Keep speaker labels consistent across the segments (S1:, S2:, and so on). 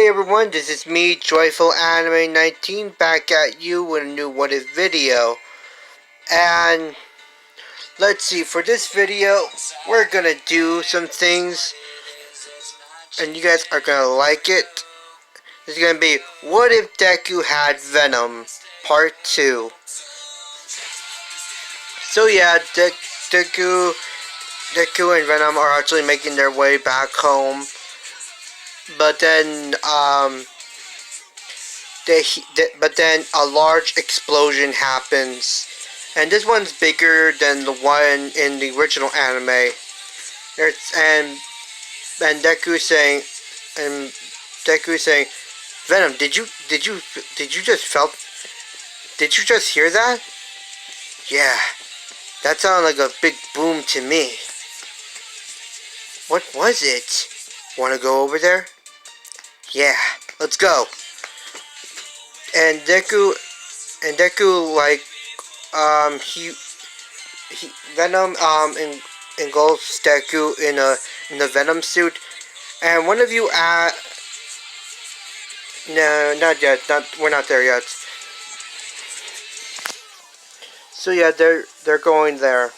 S1: Hey everyone, this is me, Joyful Anime 19, back at you with a new What If video. And let's see, for this video, we're gonna do some things, and you guys are gonna like it. This is gonna be What If Deku Had Venom, Part 2. So yeah, Deku and Venom are actually making their way back home. But then, but then a large explosion happens, and this one's bigger than the one in the original anime. And Deku saying, Venom, did you just hear that? Yeah, that sounded like a big boom to me. What was it? Want to go over there? Yeah, let's go. And Deku Venom engulfs Deku in the Venom suit, and one of you no, not yet, we're not there yet. So yeah, they're going there.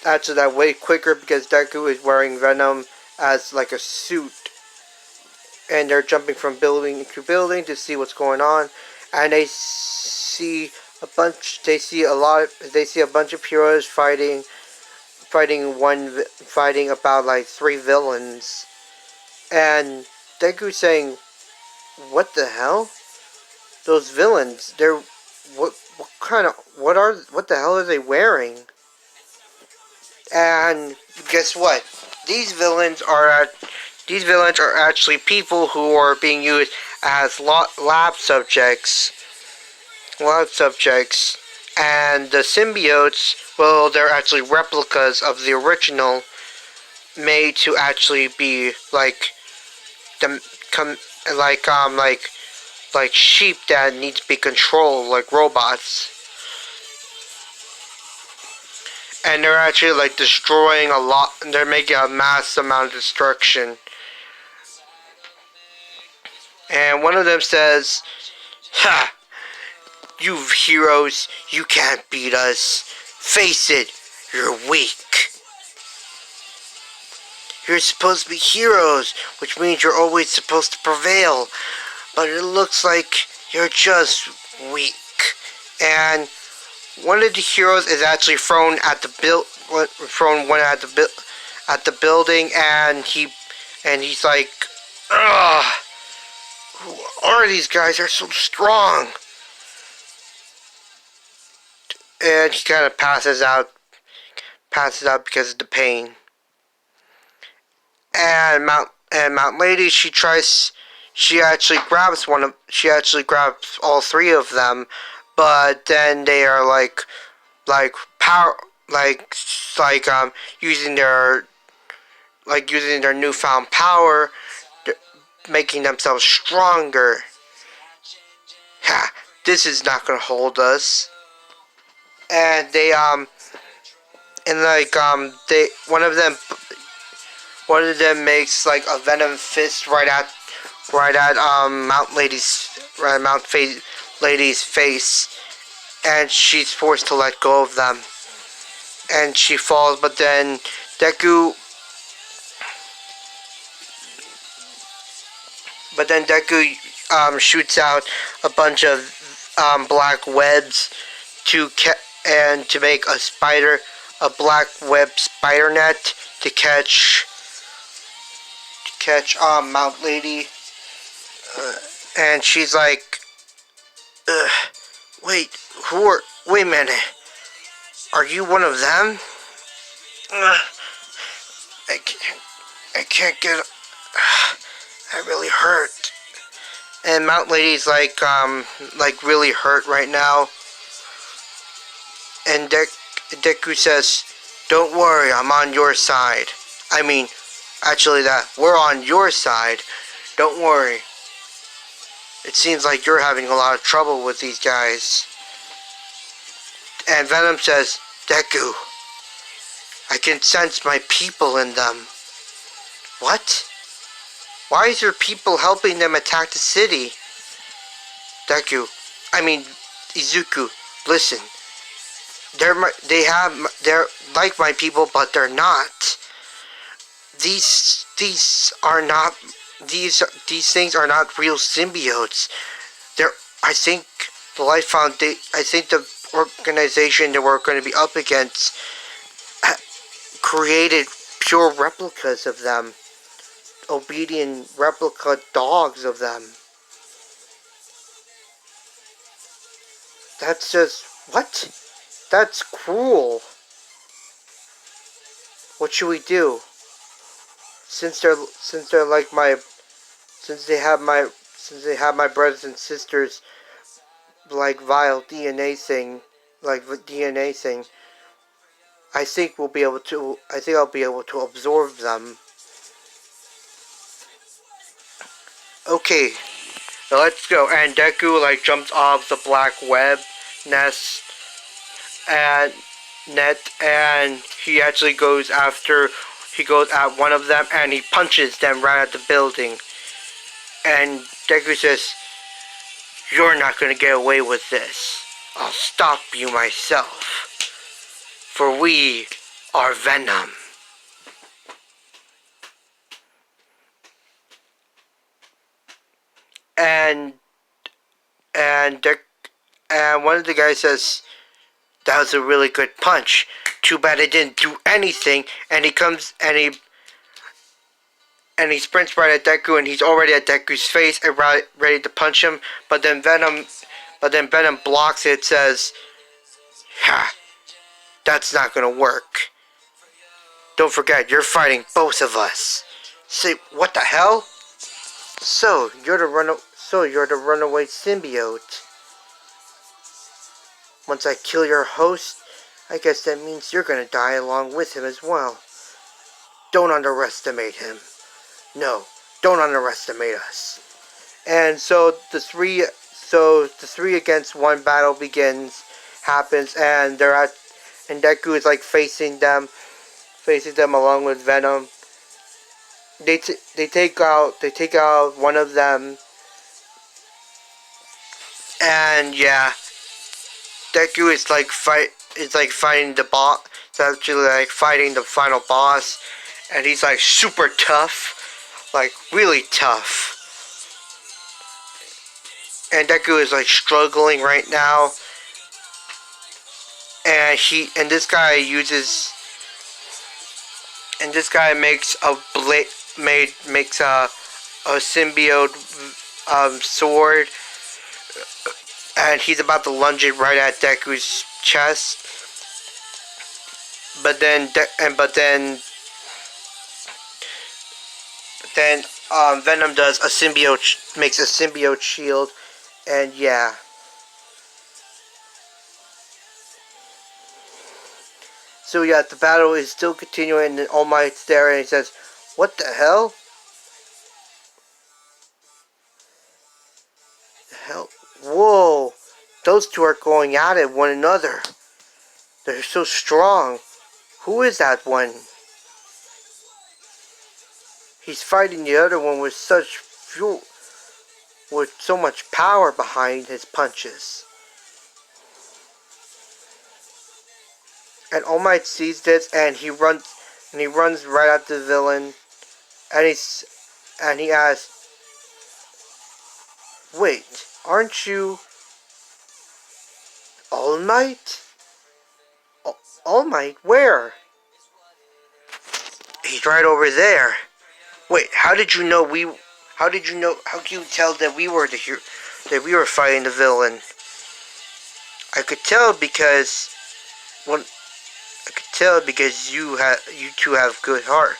S1: Actually, that way quicker because Deku is wearing Venom as like a suit. And they're jumping from building to building to see what's going on, and they see a bunch of heroes fighting about like 3 villains, and Deku saying, what the hell? Those villains, they're what the hell are they wearing? And guess what? These villains are actually people who are being used as lab subjects. And the symbiotes, well, they're actually replicas of the original, made to actually be like sheep that need to be controlled like robots. And they're actually like destroying a lot. They're making a mass amount of destruction. And one of them says, "Ha! You heroes, you can't beat us. Face it, you're weak. You're supposed to be heroes, which means you're always supposed to prevail. But it looks like you're just weak." And one of the heroes is actually thrown at the building, and he's like, ugh. Who are these guys? They're so strong. And he kind of passes out because of the pain. And Mount Lady, she actually grabs all 3 of them, but then they are using their newfound power, making themselves stronger. Ha! This is not gonna hold us. And one of them makes like a venom fist right at Mount Lady's face, and she's forced to let go of them, and she falls. But then Deku shoots out a bunch of black webs to make a black web spider net to catch Mount Lady. And she's like, wait a minute, are you one of them? I can't get. I really hurt. And Mount Lady's like really hurt right now. And Deku says, don't worry, I'm on your side. I mean, actually we're on your side. Don't worry. It seems like you're having a lot of trouble with these guys. And Venom says, Deku, I can sense my people in them. What? Why is there people helping them attack the city? Deku, I mean Izuku, listen. They're like my people, but they're not. These are not these things are not real symbiotes. They're I think the Life Foundation. I think the organization that we're going to be up against created pure replicas of them, obedient replica dogs of them. That's just what? That's cruel. What should we do? Since they're like my since they have my brothers and sisters like vile DNA thing, like the DNA thing. I think we'll be able to. I think I'll be able to absorb them. Okay, now let's go. And Deku like jumps off the black web nest and net, and he actually goes after. He goes at one of them and he punches them right at the building. And Deku says, "You're not gonna get away with this. I'll stop you myself. For we are Venom." And and one of the guys says, "That was a really good punch. Too bad it didn't do anything." And he comes and he sprints right at Deku, and he's already at Deku's face and ready to punch him. But then Venom blocks it. Says, "Ha, that's not gonna work. Don't forget, you're fighting both of us." Say, what the hell? So you're the runaway symbiote. Once I kill your host, I guess that means you're gonna die along with him as well. Don't underestimate him. No, don't underestimate us. And so the three against one battle happens, and and Deku is like facing them along with Venom. They take out one of them, and yeah, Deku is like fighting the boss. It's actually like fighting the final boss, and he's like super tough, like really tough. And Deku is like struggling right now, and this guy makes a symbiote sword, and he's about to lunge it right at Deku's chest. But then Venom makes a symbiote shield, and yeah. So yeah, the battle is still continuing, and All Might's there, and he says, "What the hell? The hell? Whoa! Those two are going at it one another. They're so strong. Who is that one? He's fighting the other one with so much power behind his punches." And All Might sees this, and he runs right at the villain, and he asks, "Wait, aren't you All Might? All Might? Where?" "He's right over there." "Wait, how did you know How did you know? How can you tell that we were that we were fighting the villain?" "I could tell because you two have good heart,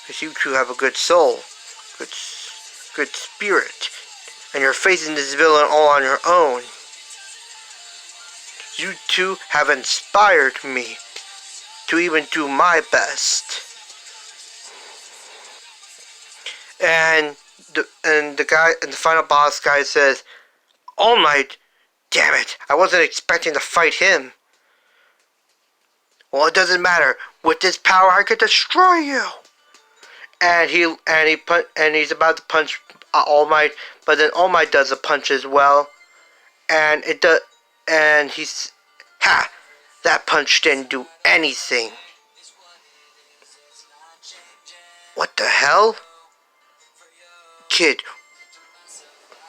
S1: because you two have a good soul, good spirit, and you're facing this villain all on your own. You two have inspired me to even do my best." And the final boss guy says, "All Might, damn it, I wasn't expecting to fight him." "Well, it doesn't matter. With this power, I could destroy you." and he's about to punch All Might, but then All Might does a punch as well, and it does, and he's that punch didn't do anything. What the hell, kid?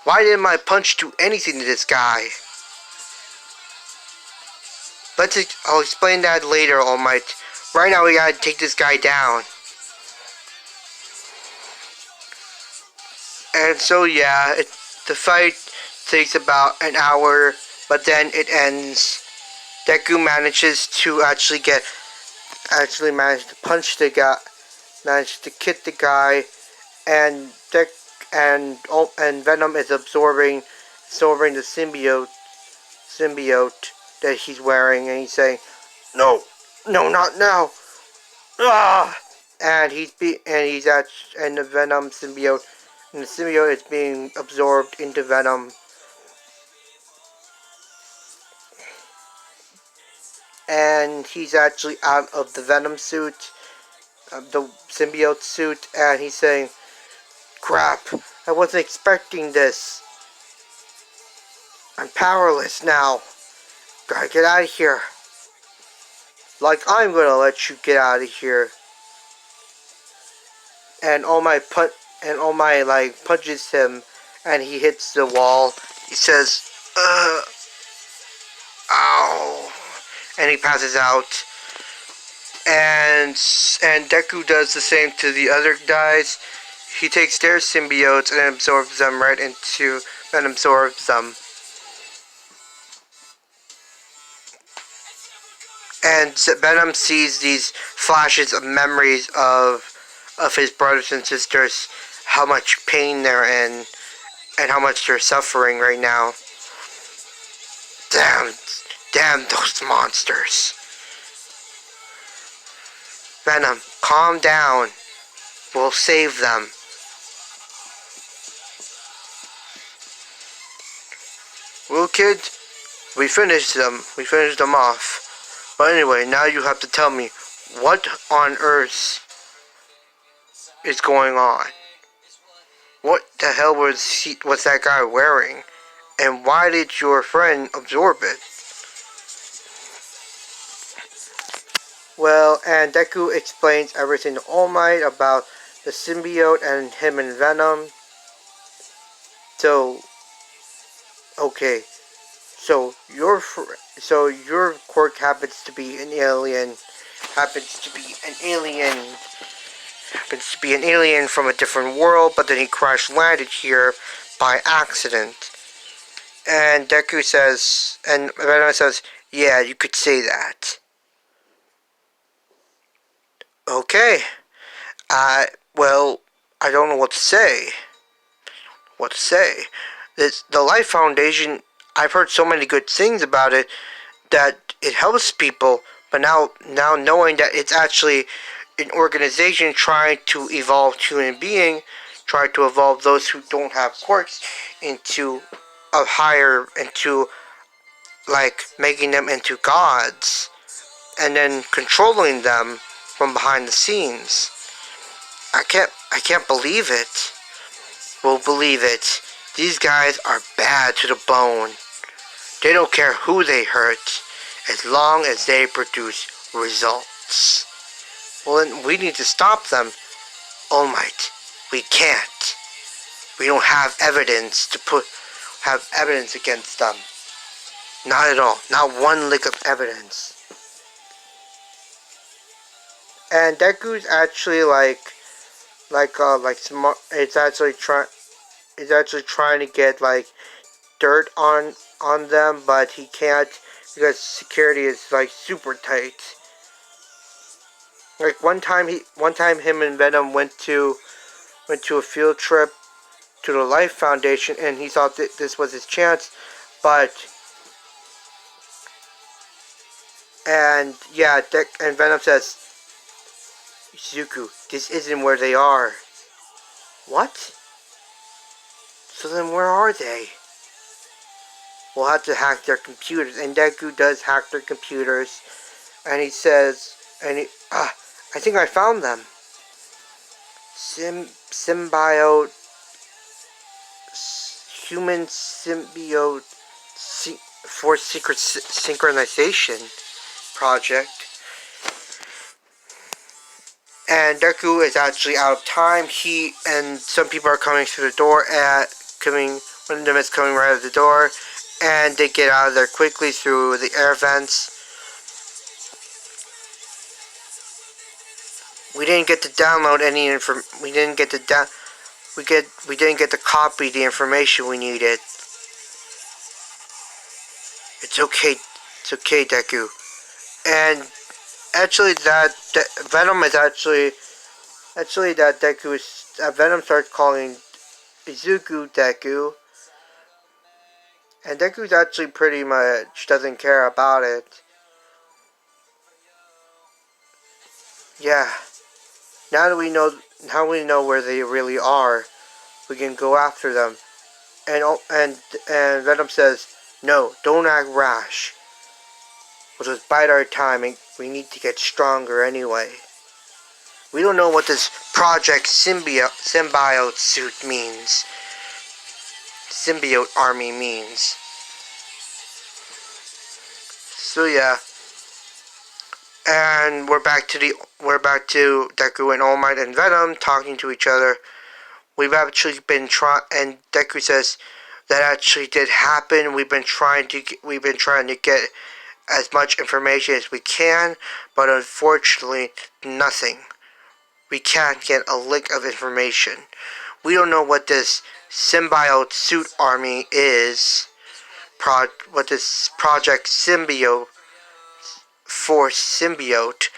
S1: Why didn't my punch do anything to this guy? I'll explain that later, All Might. Right now we gotta take this guy down. And so yeah, the fight takes about an hour, but then it ends. Deku manages to manage to punch the guy, manage to kick the guy, and and Venom is absorbing the symbiote that he's wearing, and he's saying, "No, no, not now!" Ah! And and the Venom symbiote, and the symbiote is being absorbed into Venom. And he's actually out of the Venom suit, the symbiote suit, and he's saying, "Crap, I wasn't expecting this. I'm powerless now. Gotta get out of here. Like I'm gonna let you get out of here." And All Might punches him, and he hits the wall. He says, "Ow," and he passes out. And Deku does the same to the other guys. He takes their symbiotes and absorbs them right into and absorbs them. And Venom sees these flashes of memories of his brothers and sisters, how much pain they're in, and how much they're suffering right now. Damn those monsters. Venom, calm down. We'll save them. Well, kid, we finished them. We finished them off. But anyway, now you have to tell me, what on earth is going on? What the hell was that guy wearing? And why did your friend absorb it? Well, and Deku explains everything to All Might about the symbiote and him and Venom. So, okay, so your quirk happens to be an alien, happens to be an alien from a different world, but then he crash landed here by accident. And Deku says, and Venom says, "Yeah, you could say that." Okay. Well, I don't know what to say. The Life Foundation, I've heard so many good things about it, that it helps people, but now knowing that it's actually an organization trying to evolve human being, trying to evolve those who don't have quirks into like making them into gods, and then controlling them from behind the scenes. I can't believe it. Well, believe it. These guys are bad to the bone. They don't care who they hurt, as long as they produce results. Well, then we need to stop them. All Might, we can't. We don't have evidence against them. Not at all. Not one lick of evidence. And Deku's actually smart. It's actually trying to get like dirt on them, but he can't because security is like super tight. Like one time him and Venom went to a field trip to the Life Foundation, and he thought that this was his chance, but and Venom says, "Izuku, this isn't where they are." What? So then where are they? We'll have to hack their computers. And Deku does hack their computers. And he says, I think I found them. symbiote, human symbiote for secret synchronization project. And Deku is actually out of time. He and some people are coming through the door one of them is coming right out of the door, and they get out of there quickly through the air vents. We didn't get to download any we didn't get to we didn't get to copy the information we needed. It's okay. It's okay, Deku. And actually Venom is actually that Deku is Venom starts calling Izuku Deku, and Deku's actually pretty much doesn't care about it. Yeah. Now we know where they really are, we can go after them. And Venom says, "No, don't act rash. We'll just bide our time, and we need to get stronger anyway." We don't know what this Project Symbiote suit means. Symbiote army means. So yeah. And we're back to Deku and All Might and Venom talking to each other. We've actually been and Deku says that actually did happen. We've been trying to get as much information as we can, but unfortunately, nothing. We can't get a lick of information. We don't know what this symbiote suit army is. What this Project Symbiote for symbiote,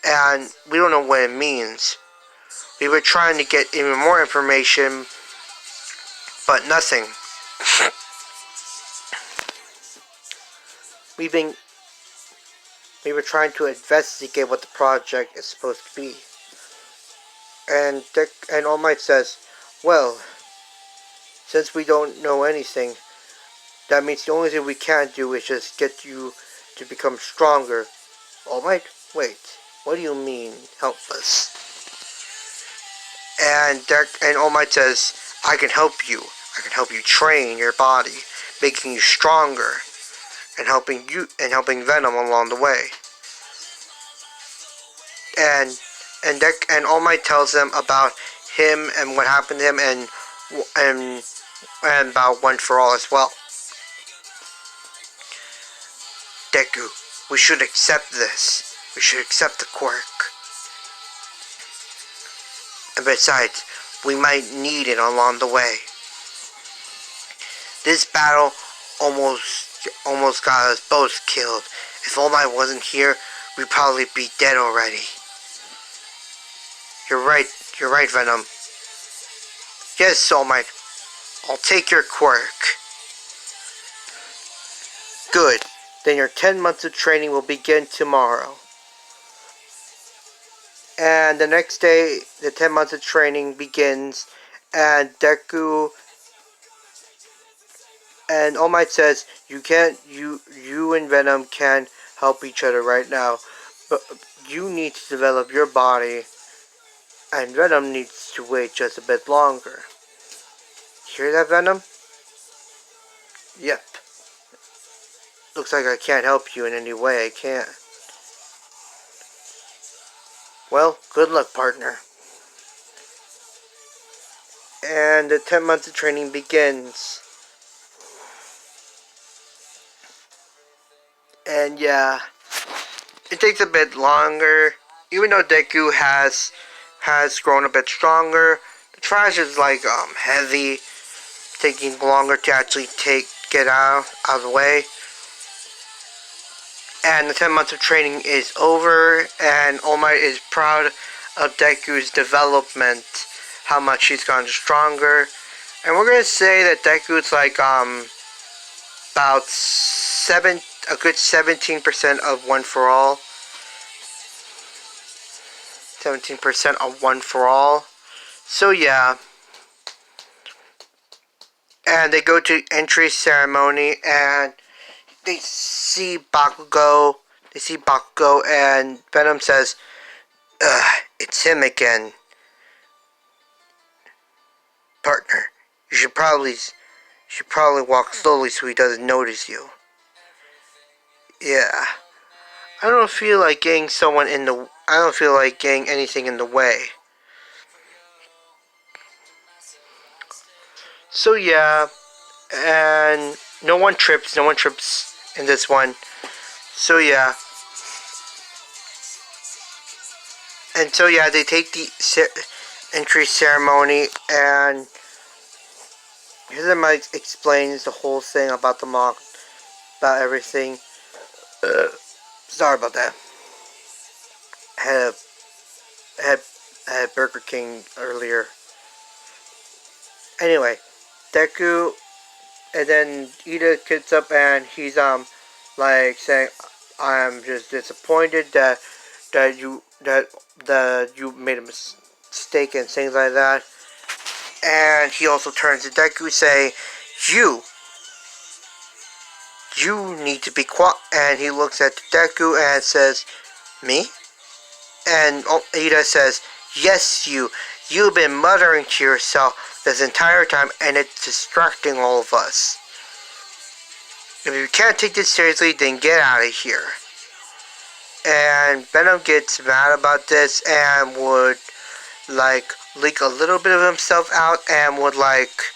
S1: and we don't know what it means. We were trying to get even more information, but nothing. We were trying to investigate what the project is supposed to be. And All Might says, "Well, since we don't know anything, that means the only thing we can do is just get you to become stronger." All Might, wait, what do you mean, help us? And All Might says, "I can help you. I can help you train your body, making you stronger, and helping Venom along the way." And All Might tells them about him and what happened to him, and about One for All as well. "Deku, we should accept this. We should accept the quirk. And besides, we might need it along the way. This battle almost got us both killed. If All Might wasn't here, we'd probably be dead already." You're right, Venom. "Yes, All Might. I'll take your quirk." "Good. Then your 10 months of training will begin tomorrow." And the next day, the 10 months of training begins, and Deku and All Might says, you and Venom can't help each other right now, but you need to develop your body, and Venom needs to wait just a bit longer. Hear that, Venom? Yep. Looks like I can't help you in any way. I can't. Well, good luck, partner. And the 10 months of training begins. And yeah, it takes a bit longer. Even though Deku has grown a bit stronger, the trash is like heavy, taking longer to actually get out of the way. And the 10 months of training is over, and All Might is proud of Deku's development, how much he's gotten stronger. And we're gonna say that Deku's like about a good 17% of One for All. 17% of One for All. So yeah. And they go to entry ceremony, and they see Bakugo. And Venom says, "Ugh, it's him again." should probably walk slowly so he doesn't notice you. Yeah. I don't feel like getting someone in the... I don't feel like getting anything in the way. So yeah, and no one trips in this one. So yeah. And so yeah, they take the entry ceremony, and here Mike explains the whole thing about the mock, about everything. Sorry about that. Had had had Burger King earlier. Anyway, Deku, and then Ida gets up and he's like saying, "I'm just disappointed that you made a mistake," and things like that. And he also turns to Deku, say, "You need to be quiet." And he looks at Deku and says, "Me?" And Ida says, "Yes, you. You've been muttering to yourself this entire time, and it's distracting all of us. If you can't take this seriously, then get out of here." And Venom gets mad about this and would like leak a little bit of himself out, and would like,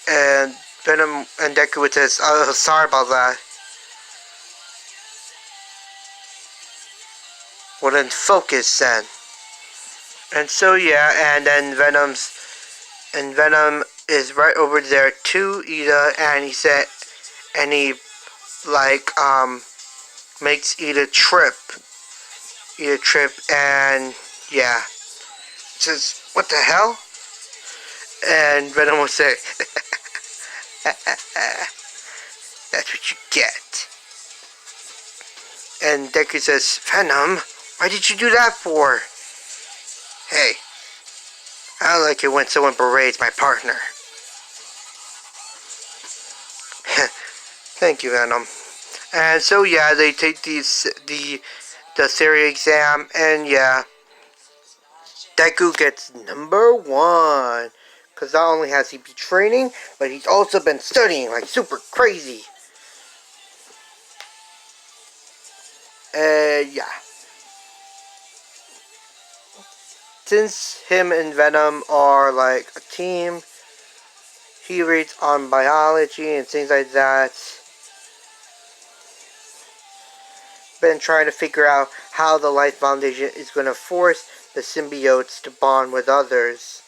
S1: and Venom and Deku would say, "Oh, sorry about that." Well, then focus then. And so yeah, and then Venom is right over there to Ida, and he like makes Ida trip, and yeah, says, "What the hell?" And Venom will say, "That's what you get." And Deku says, "Venom, why did you do that for?" "Hey, I don't like it when someone berates my partner." "Thank you, Venom." And so yeah, they take the theory exam, and yeah, Deku gets #1. Because not only has he been training, but he's also been studying like super crazy. Yeah. Since him and Venom are like a team, he reads on biology and things like that. Been trying to figure out how the Life Foundation is going to force the symbiotes to bond with others.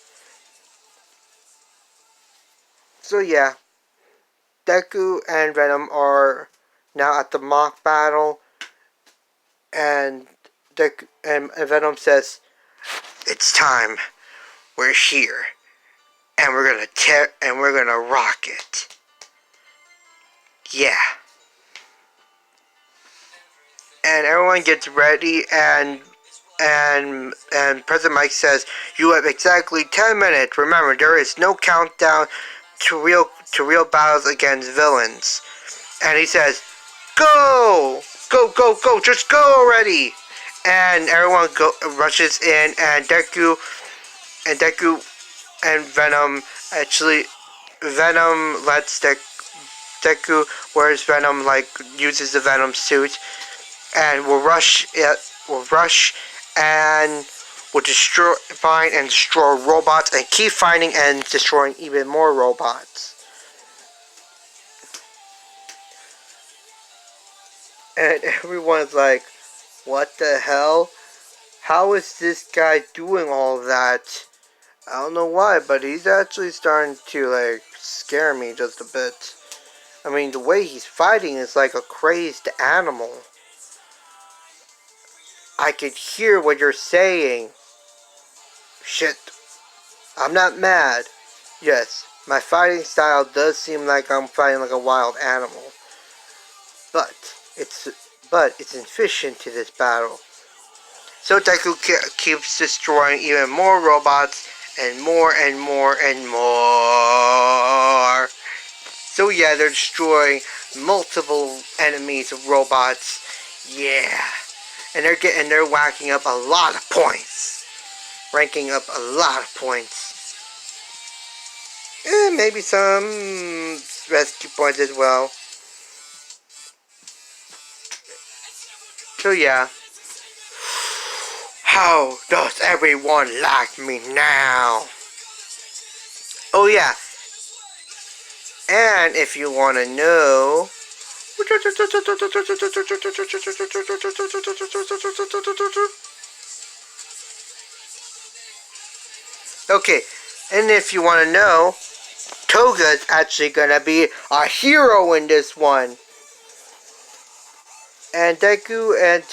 S1: So yeah, Deku and Venom are now at the mock battle, and Venom says, "It's time. We're here, and we're gonna rock it." Yeah. And everyone gets ready, and President Mike says, "You have exactly 10 minutes. Remember, there is no countdown to real battles against villains." And he says, "Go! Go, go, go! Just go already!" And everyone rushes in, and Deku and Venom Venom lets Deku, whereas Venom like uses the Venom suit, and will rush and will find and destroy robots, and keep finding and destroying even more robots. And everyone's like, "What the hell? How is this guy doing all of that?" I don't know why, but he's actually starting to like scare me just a bit. I mean, the way he's fighting is like a crazed animal. "I could hear what you're saying." "Shit, I'm not mad. Yes, my fighting style does seem like I'm fighting like a wild animal. But it's efficient to this battle." So Deku keeps destroying even more robots, and more and more and more. So yeah, they're destroying multiple enemies of robots. Yeah. And they're whacking up a lot of points. ranking up a lot of points. And maybe some rescue points as well. So yeah. How does everyone like me now? Oh yeah. And if you want to know... Okay, and if you want to know, Toga's actually gonna be a hero in this one. And Deku and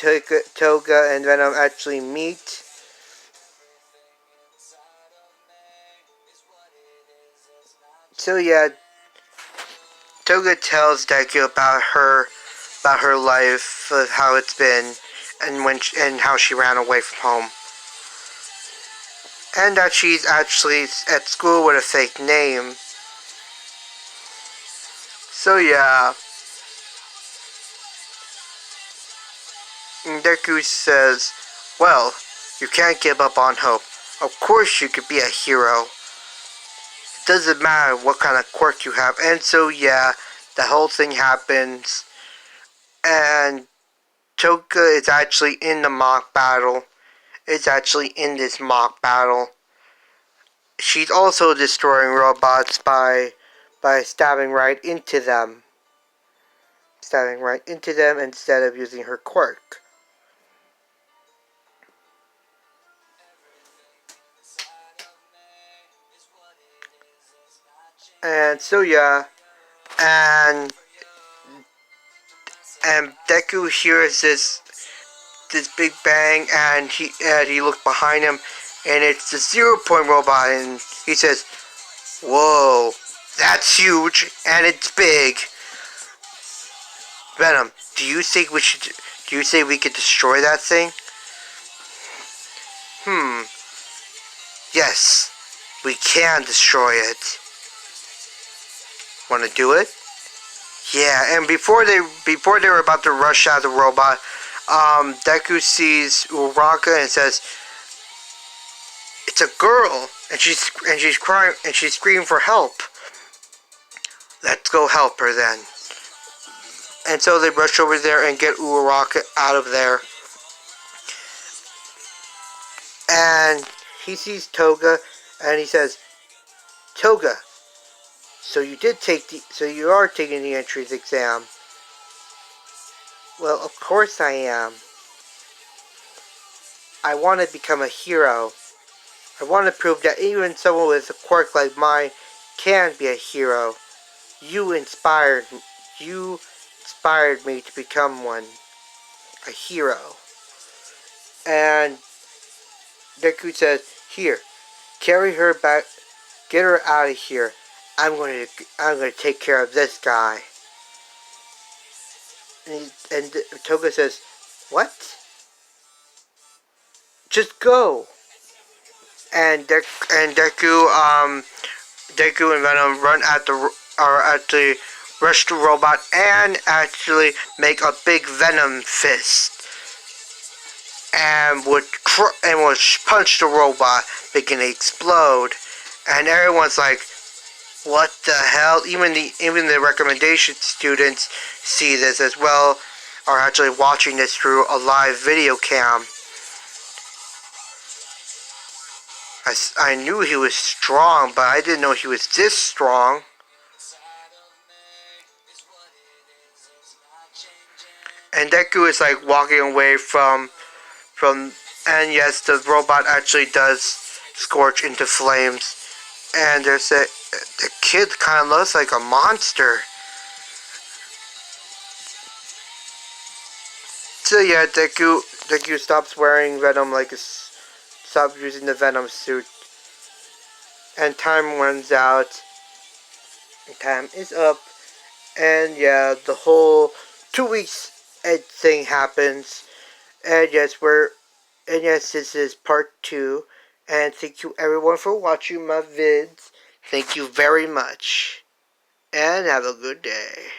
S1: Toga and Venom actually meet. So yeah, Toga tells Deku about her life, how it's been, and how she ran away from home, and that she's actually at school with a fake name. So yeah, and Deku says, "Well, you can't give up on hope. Of course you could be a hero. It doesn't matter what kind of quirk you have." And so yeah, the whole thing happens, and Toga is actually in the mock battle. It's actually in this mock battle. She's also destroying robots by stabbing right into them. Stabbing right into them instead of using her quirk. And so yeah, and Deku hears this big bang, and he looked behind him, and it's the 0 Point robot, and he says, "Whoa, that's huge, and it's big." Venom, do you think we should? Do you think we could destroy that thing? Yes, we can destroy it. Want to do it? Yeah, and before they were about to rush out the robot, Deku sees Uraraka and says, "It's a girl," and she's crying and she's screaming for help. Let's go help her then. And so they rush over there and get Uraraka out of there. And he sees Toga, and he says, "Toga, so you are taking the entrance exam." "Well, of course I am. I want to become a hero. I want to prove that even someone with a quirk like mine can be a hero. You inspired me to become one, a hero." And Deku says, "Here, carry her back, get her out of here. I'm going to take care of this guy." And Toga says, "What? Just go." And Deku and Venom run at actually rush the robot and actually make a big Venom fist and would punch the robot, making it explode. And everyone's like, "What the hell?" Even the recommendation students see this as well, are actually watching this through a live video cam. I knew he was strong, but I didn't know he was this strong. And Deku is like walking away from, and yes, the robot actually does scorch into flames. And the kid kind of looks like a monster. So yeah, Deku stops wearing Venom, stops using the Venom suit. And time runs out. Time is up. And yeah, the whole 2 weeks thing happens. And yes, this is part 2. And thank you everyone for watching my vids. Thank you very much. And have a good day.